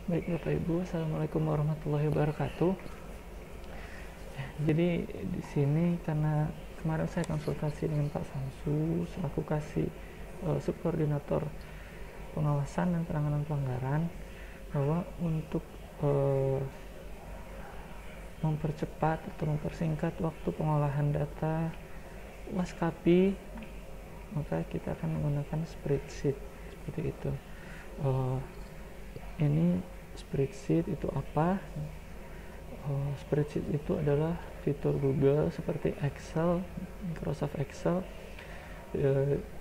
Baik Bapak Ibu, Assalamualaikum warahmatullahi wabarakatuh. Jadi di sini karena kemarin saya konsultasi dengan Pak Samsu selaku subkoordinator pengawasan dan penanganan pelanggaran, bahwa untuk mempercepat atau mempersingkat waktu pengolahan data Waskapi, maka kita akan menggunakan spreadsheet seperti itu. Ini spreadsheet itu apa? Spreadsheet itu adalah fitur Google seperti Excel, Microsoft Excel,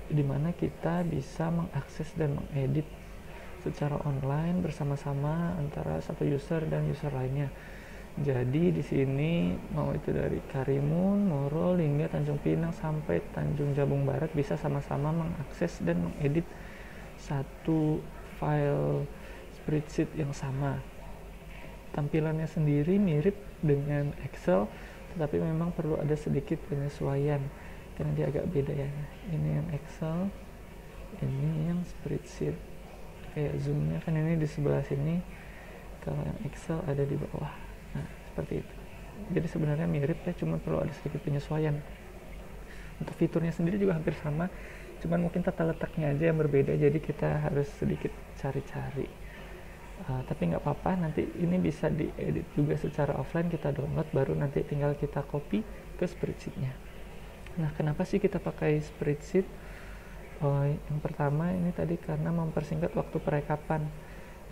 di mana kita bisa mengakses dan mengedit secara online bersama-sama antara satu user dan user lainnya. Jadi di sini mau itu dari Karimun, Moro, hingga Tanjung Pinang sampai Tanjung Jabung Barat bisa sama-sama mengakses dan mengedit satu file spreadsheet yang sama. Tampilannya sendiri mirip dengan Excel, tetapi memang perlu ada sedikit penyesuaian karena dia agak beda ya. Ini yang Excel, ini yang spreadsheet. Kayak zoomnya kan ini di sebelah sini, kalau yang Excel ada di bawah. Nah, seperti itu. Jadi sebenarnya mirip ya, cuma perlu ada sedikit penyesuaian. Untuk fiturnya sendiri juga hampir sama, cuman mungkin tata letaknya aja yang berbeda, jadi kita harus sedikit cari-cari. Tapi nggak apa-apa, nanti ini bisa diedit juga secara offline, kita download, baru nanti tinggal kita copy ke spreadsheetnya. Nah, kenapa sih kita pakai spreadsheet? Yang pertama ini tadi karena mempersingkat waktu perekapan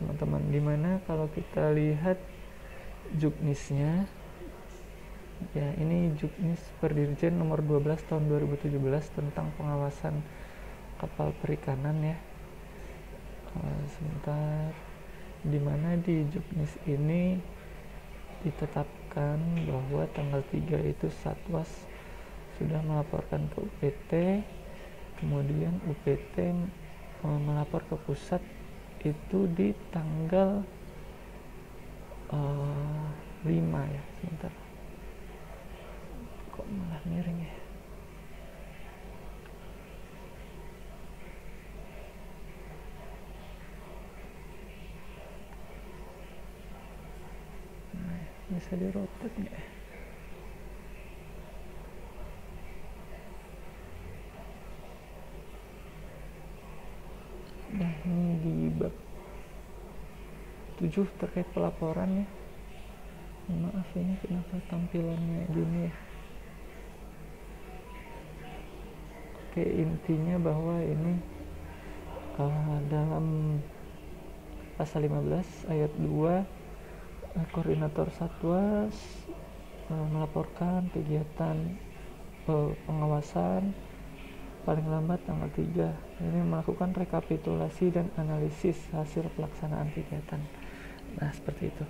teman-teman, dimana kalau kita lihat juknisnya ya, ini juknis Perdirjen nomor 12 tahun 2017 tentang pengawasan kapal perikanan ya. Sebentar, dimana di juknis ini ditetapkan bahwa tanggal 3 itu Satwas sudah melaporkan ke UPT, kemudian UPT melapor ke pusat itu di tanggal 5 ya. Sebentar, kok malah miring ya. Bisa dirotet nggak ya? Nah, ini di bab 7 terkait pelaporan ya. Maaf, ini kenapa tampilannya gini ya. Oke, intinya bahwa ini dalam pasal 15 ayat 2, koordinator Satwas melaporkan kegiatan pengawasan paling lambat tanggal 3. Ini melakukan rekapitulasi dan analisis hasil pelaksanaan kegiatan. Nah, seperti itu.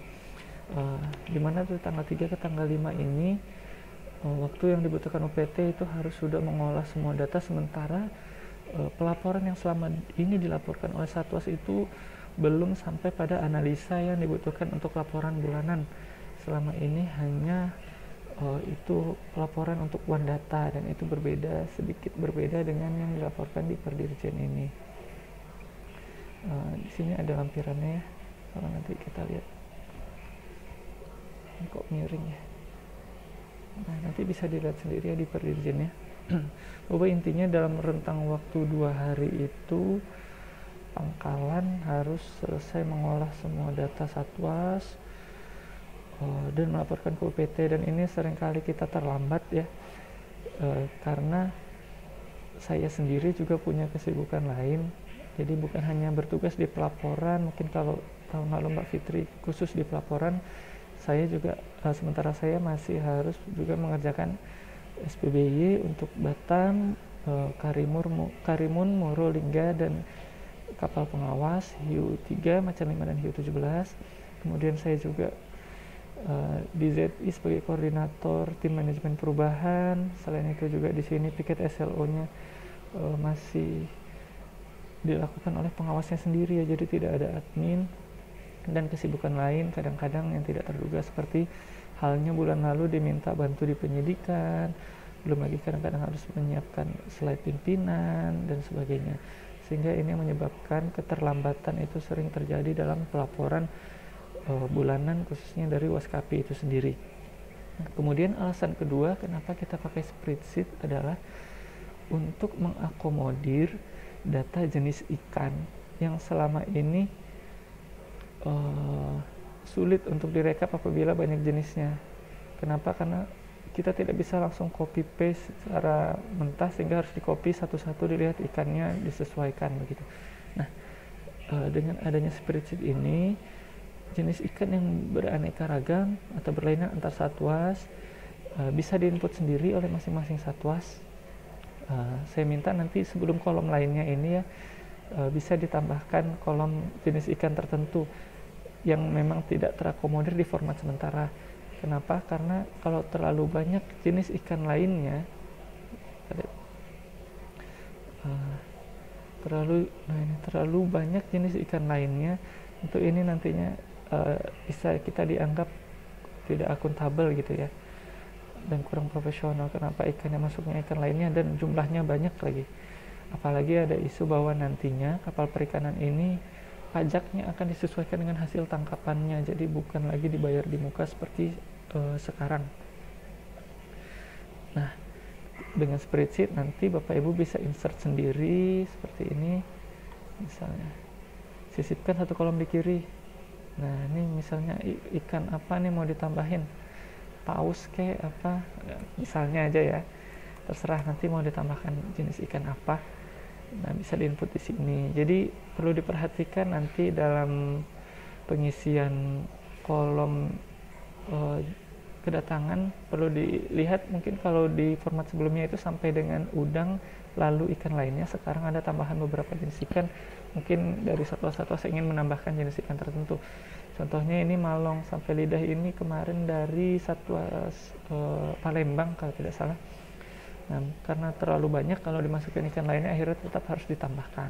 Dimana tuh tanggal 3 ke tanggal 5 ini waktu yang dibutuhkan UPT itu harus sudah mengolah semua data, sementara pelaporan yang selama ini dilaporkan oleh Satwas itu belum sampai pada analisa yang dibutuhkan untuk laporan bulanan. Selama ini hanya itu laporan untuk one data, dan itu sedikit berbeda dengan yang dilaporkan di Perdirjen ini. Di sini ada lampirannya ya, kalau nanti kita lihat. Ini kok miring ya. Nah, nanti bisa dilihat sendiri ya di Perdirjen ya. Bahwa intinya dalam rentang waktu 2 hari itu pangkalan harus selesai mengolah semua data Satwas dan melaporkan ke UPT, dan ini seringkali kita terlambat ya, karena saya sendiri juga punya kesibukan lain, jadi bukan hanya bertugas di pelaporan. Mungkin kalau tahun lalu Mbak Fitri khusus di pelaporan, saya juga sementara saya masih harus juga mengerjakan SPBY untuk Batam, Karimun, Moro, Lingga, dan kapal pengawas Hiu 3, Macan 5, dan Hiu 17. Kemudian saya juga di ZI sebagai koordinator tim manajemen perubahan. Selain itu juga di sini piket SLO-nya masih dilakukan oleh pengawasnya sendiri ya, jadi tidak ada admin, dan kesibukan lain kadang-kadang yang tidak terduga, seperti halnya bulan lalu diminta bantu di penyidikan, belum lagi kadang-kadang harus menyiapkan slide pimpinan dan sebagainya. sehingga ini menyebabkan keterlambatan itu sering terjadi dalam pelaporan bulanan khususnya dari Waskapi itu sendiri. Nah, kemudian alasan kedua kenapa kita pakai spreadsheet adalah untuk mengakomodir data jenis ikan yang selama ini sulit untuk direkap apabila banyak jenisnya. Kenapa? Karena kita tidak bisa langsung copy paste secara mentah, sehingga harus di copy satu-satu, dilihat ikannya, disesuaikan begitu. Nah, dengan adanya spreadsheet ini, jenis ikan yang beraneka ragam atau berlainan antar satwas bisa diinput sendiri oleh masing-masing satwas. Saya minta nanti sebelum kolom lainnya ini ya bisa ditambahkan kolom jenis ikan tertentu yang memang tidak terakomodir di format sementara. Kenapa? Karena kalau terlalu banyak jenis ikan lainnya, terlalu banyak jenis ikan lainnya, untuk ini nantinya bisa kita dianggap tidak akuntabel gitu ya, dan kurang profesional. Kenapa? Ikannya masuknya ikan lainnya dan jumlahnya banyak lagi. Apalagi ada isu bahwa nantinya kapal perikanan ini pajaknya akan disesuaikan dengan hasil tangkapannya, jadi bukan lagi dibayar di muka seperti sekarang. Nah, dengan spreadsheet nanti Bapak Ibu bisa insert sendiri seperti ini. Misalnya sisipkan satu kolom di kiri. Nah, ini misalnya ikan apa nih mau ditambahin, paus kayak apa, misalnya aja ya, terserah nanti mau ditambahkan jenis ikan apa. Nah, bisa diinput di sini. Jadi perlu diperhatikan nanti dalam pengisian kolom kedatangan, perlu dilihat mungkin kalau di format sebelumnya itu sampai dengan udang lalu ikan lainnya, sekarang ada tambahan beberapa jenis ikan, mungkin dari satwa-satwa saya ingin menambahkan jenis ikan tertentu. Contohnya ini malong sampai lidah ini kemarin dari satwa Palembang kalau tidak salah. Nah, karena terlalu banyak kalau dimasukkan ikan lainnya akhirnya tetap harus ditambahkan.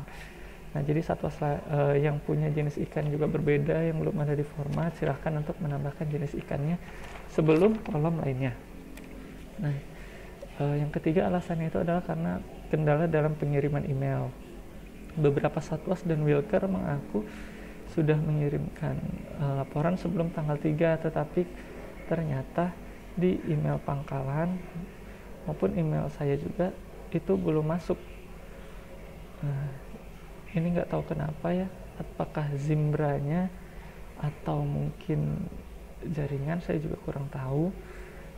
Nah, jadi satwa yang punya jenis ikan juga berbeda yang belum ada di format, silahkan untuk menambahkan jenis ikannya sebelum kolom lainnya. Nah, yang ketiga alasannya itu adalah karena kendala dalam pengiriman email. Beberapa satwas dan Wilker mengaku sudah mengirimkan laporan sebelum tanggal 3, tetapi ternyata di email pangkalan maupun email saya juga itu belum masuk. Ini nggak tahu kenapa ya, apakah Zimbranya atau mungkin jaringan, saya juga kurang tahu.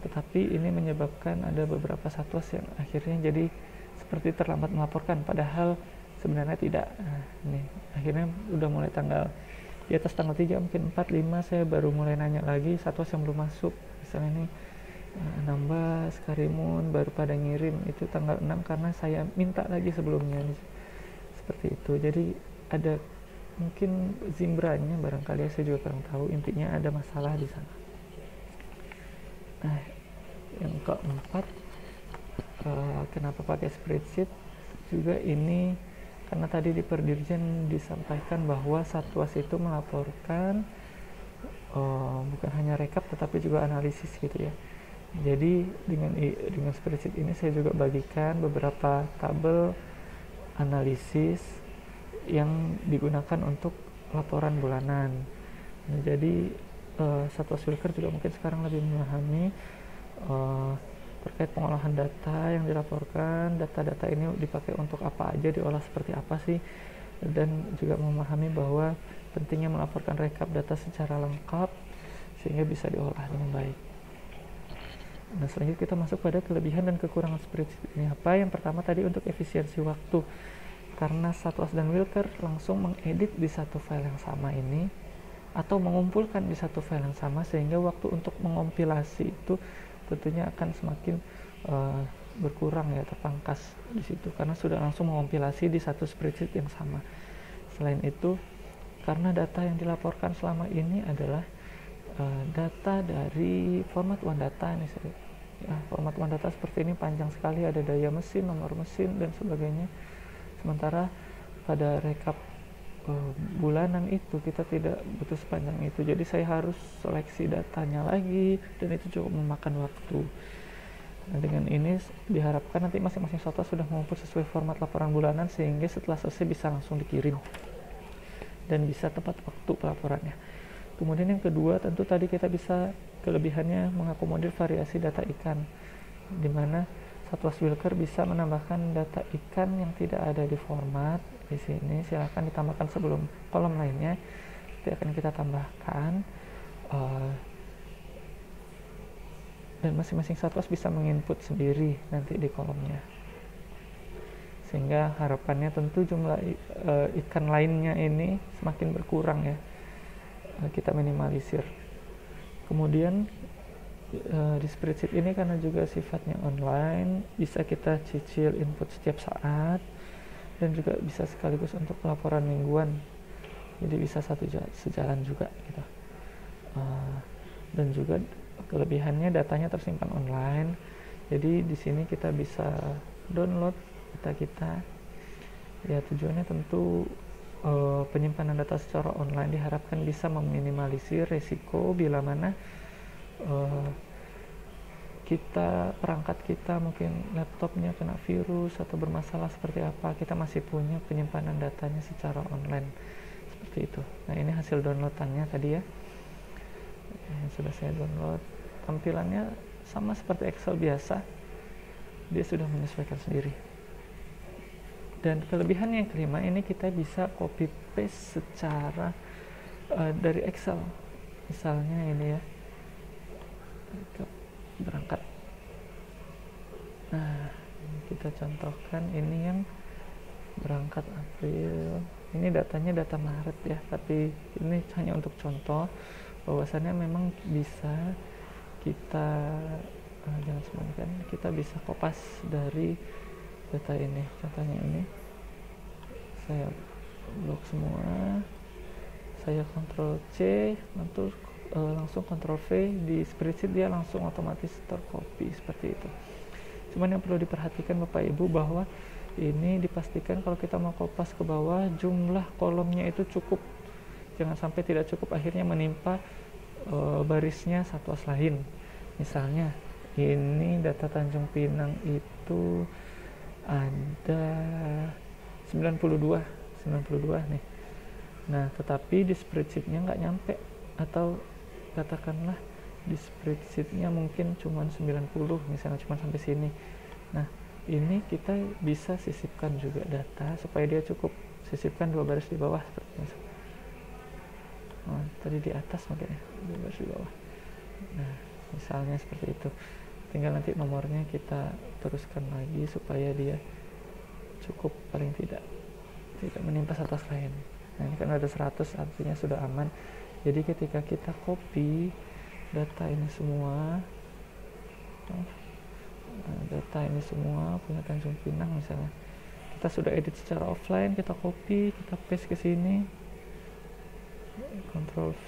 Tetapi ini menyebabkan ada beberapa satwas yang akhirnya jadi seperti terlambat melaporkan, padahal sebenarnya tidak. Nah, ini akhirnya udah mulai di atas tanggal 3, mungkin 4, 5 saya baru mulai nanya lagi satwas yang belum masuk. Misalnya ini Nambas, Karimun baru pada ngirim itu tanggal 6 karena saya minta lagi sebelumnya nih. Seperti itu. Jadi ada mungkin Zimbranya barangkali, saya juga kurang tahu, intinya ada masalah di sana. Nah, yang keempat, kenapa pakai spreadsheet juga ini karena tadi di Perdirjen disampaikan bahwa satwas itu melaporkan bukan hanya rekap tetapi juga analisis gitu ya. Jadi dengan spreadsheet ini saya juga bagikan beberapa tabel analisis yang digunakan untuk laporan bulanan. Nah, jadi satwas Wilker juga mungkin sekarang lebih memahami terkait pengolahan data yang dilaporkan, data-data ini dipakai untuk apa aja, diolah seperti apa sih, dan juga memahami bahwa pentingnya melaporkan rekap data secara lengkap sehingga bisa diolah dengan baik. Nah, selanjutnya kita masuk pada kelebihan dan kekurangan spreadsheet ini apa. Yang pertama tadi untuk efisiensi waktu, karena satwas dan Wilker langsung mengedit di satu file yang sama ini atau mengumpulkan di satu file yang sama, sehingga waktu untuk mengompilasi itu tentunya akan semakin berkurang ya, terpangkas di situ karena sudah langsung mengompilasi di satu spreadsheet yang sama. Selain itu, karena data yang dilaporkan selama ini adalah data dari format OneData nih, format OneData seperti ini panjang sekali, ada daya mesin, nomor mesin dan sebagainya. Sementara pada rekap bulanan itu kita tidak butuh sepanjang itu, jadi saya harus seleksi datanya lagi dan itu cukup memakan waktu. Nah, dengan ini diharapkan nanti masing-masing software sudah mengumpul sesuai format laporan bulanan sehingga setelah selesai bisa langsung dikirim dan bisa tepat waktu pelaporannya. Kemudian yang kedua, tentu tadi kita bisa kelebihannya mengakomodir variasi data ikan, di mana Satwas Wilker bisa menambahkan data ikan yang tidak ada di format. Di sini silahkan ditambahkan sebelum kolom lainnya. Nanti akan kita tambahkan. Dan masing-masing satwas bisa menginput sendiri nanti di kolomnya, sehingga harapannya tentu jumlah ikan lainnya ini semakin berkurang ya, kita minimalisir. Kemudian di spreadsheet ini karena juga sifatnya online, bisa kita cicil input setiap saat dan juga bisa sekaligus untuk pelaporan mingguan, jadi bisa sejalan juga gitu. Dan juga kelebihannya datanya tersimpan online, jadi di sini kita bisa download data kita ya. Tujuannya tentu penyimpanan data secara online diharapkan bisa meminimalisir resiko bila mana perangkat kita mungkin laptopnya kena virus atau bermasalah seperti apa, kita masih punya penyimpanan datanya secara online seperti itu. Nah, ini hasil downloadannya tadi ya, yang sudah saya download. Tampilannya sama seperti Excel biasa, dia sudah menyesuaikan sendiri. Dan kelebihan yang kelima, ini kita bisa copy paste secara dari Excel. Misalnya ini ya, berangkat. Nah, kita contohkan ini yang berangkat April. Ini datanya data Maret ya, tapi ini hanya untuk contoh bahwasannya memang bisa kita jangan sembunyikan, kita bisa kopas dari data ini. Contohnya ini saya blok semua, saya Ctrl C, langsung Ctrl V, di spreadsheet dia langsung otomatis tercopy seperti itu. Cuman yang perlu diperhatikan Bapak Ibu bahwa ini dipastikan kalau kita mau kopas ke bawah jumlah kolomnya itu cukup, jangan sampai tidak cukup akhirnya menimpa barisnya satwas lain. Misalnya ini data Tanjung Pinang itu ada 92 nih. Nah, tetapi di spreadsheetnya nggak nyampe, atau katakanlah di spreadsheetnya mungkin cuma 90, misalnya cuma sampai sini. Nah, ini kita bisa sisipkan juga data supaya dia cukup, sisipkan 2 baris di bawah seperti ini. Tadi di atas mungkin ya, 2 baris di bawah. Nah, misalnya seperti itu, tinggal nanti nomornya kita teruskan lagi supaya dia cukup, paling tidak menimpa satwas lain. Nah, ini kan ada 100, artinya sudah aman. Jadi ketika kita copy data ini semua, punya Tanjung Pinang misalnya, kita sudah edit secara offline, kita copy, kita paste ke sini, Ctrl V,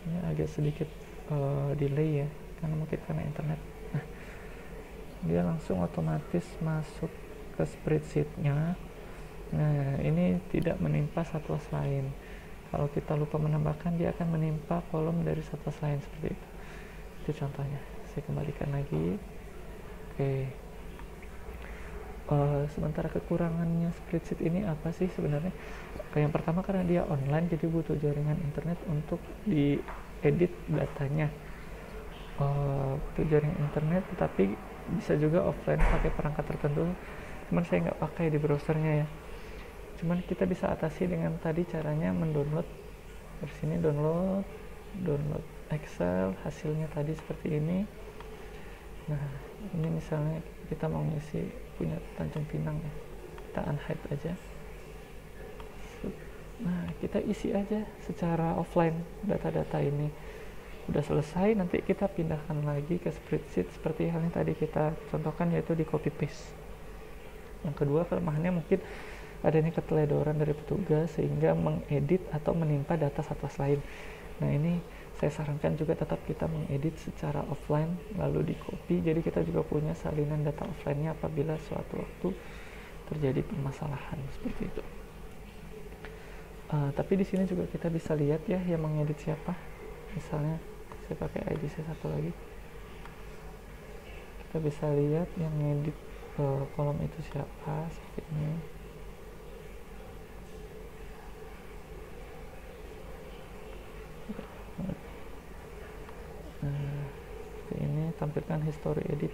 ini agak sedikit delay ya, karena internet. Nah, dia langsung otomatis masuk ke spreadsheetnya. Nah, ini tidak menimpa satwas lain. Kalau kita lupa menambahkan, dia akan menimpa kolom dari satwas lain seperti itu. Itu contohnya. Saya kembalikan lagi. Oke. Sementara kekurangannya spreadsheet ini apa sih sebenarnya? Yang pertama, karena dia online, jadi butuh jaringan internet untuk diedit datanya. Butuh jaringan internet, tetapi bisa juga offline pakai perangkat tertentu. Cuman saya nggak pakai di browsernya ya. Cuman kita bisa atasi dengan tadi caranya mendownload. Dari sini download Excel, hasilnya tadi seperti ini. Nah, ini misalnya kita mau ngisi punya Tanjung Pinang ya, kita unhide aja. Nah, kita isi aja secara offline data-data ini. Udah selesai, nanti kita pindahkan lagi ke spreadsheet seperti halnya tadi kita contohkan, yaitu di copy paste. Yang kedua, kelemahannya mungkin adanya keteledoran dari petugas sehingga mengedit atau menimpa data satwas lain. Nah, ini saya sarankan juga tetap kita mengedit secara offline lalu di copy, jadi kita juga punya salinan data offline-nya apabila suatu waktu terjadi permasalahan seperti itu. Tapi di sini juga kita bisa lihat ya yang mengedit siapa. Misalnya saya pakai ID saya satu lagi, kita bisa lihat yang ngedit kolom itu siapa, seperti ini. Nah, seperti ini tampilkan history edit.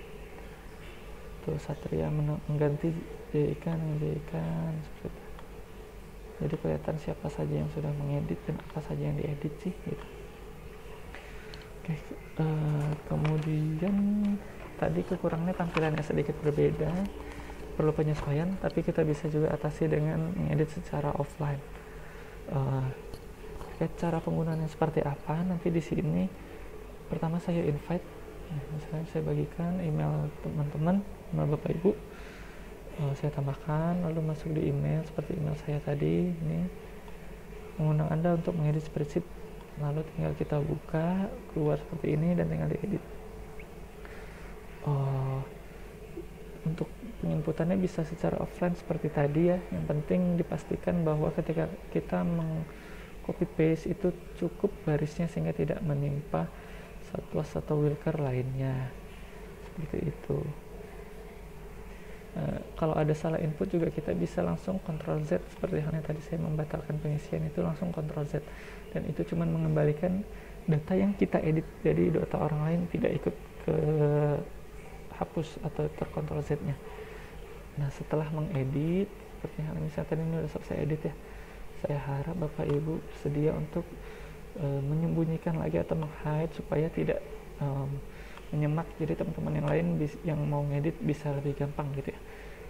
Tuh Satria mengganti Jaikan seperti itu. Jadi kelihatan siapa saja yang sudah mengedit dan apa saja yang diedit sih gitu. Oke, kemudian tadi kekurangannya tampilannya sedikit berbeda, perlu penyesuaian, tapi kita bisa juga atasi dengan mengedit secara offline. Cara penggunaannya seperti apa nanti di sini. Pertama saya invite, misalnya saya bagikan email teman-teman, email Bapak Ibu, saya tambahkan, lalu masuk di email seperti email saya tadi ini, mengundang Anda untuk mengedit spreadsheet, lalu tinggal kita buka, keluar seperti ini dan tinggal diedit. Untuk penginputannya bisa secara offline seperti tadi ya, yang penting dipastikan bahwa ketika kita copy paste itu cukup barisnya sehingga tidak menimpa satwas atau wilker lainnya, seperti itu. Kalau ada salah input juga kita bisa langsung Ctrl Z, seperti halnya tadi saya membatalkan pengisian itu langsung Ctrl Z, dan itu cuma mengembalikan data yang kita edit, jadi data orang lain tidak ikut ke hapus atau terkontrol Z nya. Nah setelah mengedit, seperti halnya misalnya tadi ini sudah selesai edit ya, saya harap Bapak Ibu bersedia untuk menyembunyikan lagi atau meng-hide supaya tidak menyemak, jadi teman-teman yang lain yang mau ngedit bisa lebih gampang gitu ya.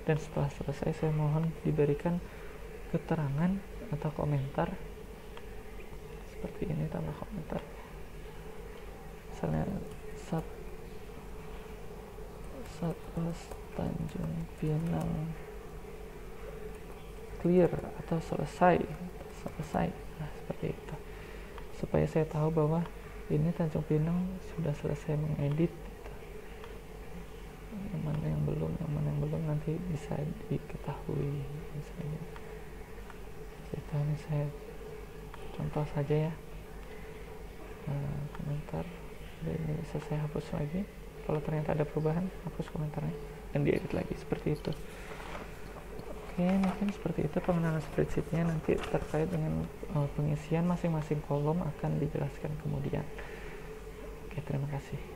Dan setelah selesai saya mohon diberikan keterangan atau komentar seperti ini, tambah komentar misalnya Satwas Tanjung Pinang clear atau selesai. Nah seperti itu, supaya saya tahu bahwa ini Tanjung Pinang sudah selesai mengedit gitu. Yang mana yang belum nanti bisa diketahui misalnya. Ini saya contoh saja ya, komentar, dan ini bisa saya hapus lagi kalau ternyata ada perubahan, hapus komentarnya dan diedit lagi seperti itu. Oke, mungkin seperti itu pengenalan spreadsheetnya. Nanti terkait dengan pengisian masing-masing kolom akan dijelaskan kemudian. Oke, terima kasih.